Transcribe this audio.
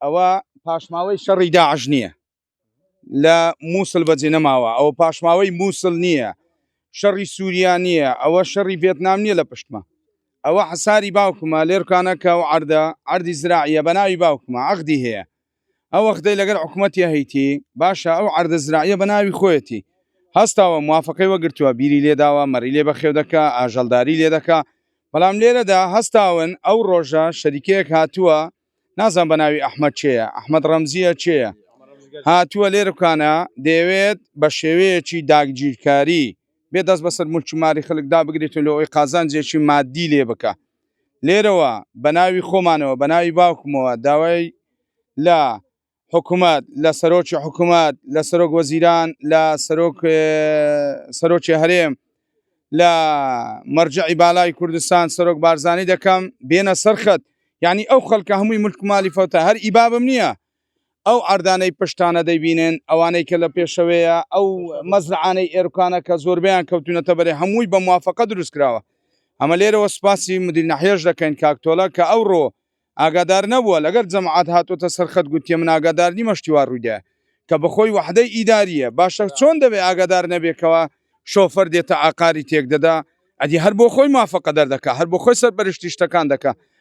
ئەوە پاشماوەی شەڕی داعش نییە لە مووسڵ بەجێ نەماوە، ئەوە پاشماوەی مووسڵ نییە، شەڕی سووریا نییە، ئەوە شەڕی ڤێتنام نییە لە پشتمە، ئەوە حەساری باوکمە لێرکانەکە و عەردی زراعیە بە ناوی باوکمە عەقدی هەیە، ئەو وەختەی لەگەڵ حکوومەتی هەیتی باشە ئەو عەردە زراعیە بە ناوی خۆیەتی هەستاوە موافقەی وەگرتووە بیری لێداوە مەڕی لێ بەخێو دەکا ئاژەڵداری لێ دەکا، بەڵام لێرەدا هەستاون ئەو ڕۆژە شەریکەیەک هاتووە نازان بە ناوی ئەحمەد چێیە ئەحمەد ڕەمزیە چێیە هاتووە لێرەکانە دەیەوێت بە شێوەیەکی داگیرکاری بێ دەست بەسەر مولچماری خەڵکدا بگرێتون لە ئەوی قازانجێکی مادی لێ بکە لێرەوە بە ناوی خۆمانەوە بە ناوی باوکمەوە داوای لە حکوومەت لە سەرۆکی حکوومەت لە سەرۆک وەزیران لە سەرۆکی هەرێم لە مەرجعی بالای کوردستان سەرۆک بارزانی دەکەم بێنە سەرخەت یعنی ئەو خەڵکە هەمووی ملکمالی فەوتە هەر ئیبابم نییە ئەو ئەردانەی پشتانە دەیبینن ئەوانەی کە لە پێشەوەیە ئەو مەزرعانەی ئێرکانە کە زۆربیان کەوتونەتە بەرێ هەمووی بە موافقە دروست کراوە ئەمە لێرەوە سپاسی مدیر نەحیەش دەکەین کاکتۆڵە کە ئەوڕۆ ئاگادار نەبووە لەگەر جەماعەت هاتوۆتە سەرخەت گوتیە من ئاگادار نیمە شتیوار ڕوویدە کە بەخۆی وحدەی ئیداریە باشە چۆن دەبێ ئاگادار نەبێکەوە شۆفەر دێتە ئاقاری تێک دەدا ئەدی هەر بۆ خۆی موافقە دەردەکە هەر بۆ خۆی سەرپەرشتی شتەکان دەکە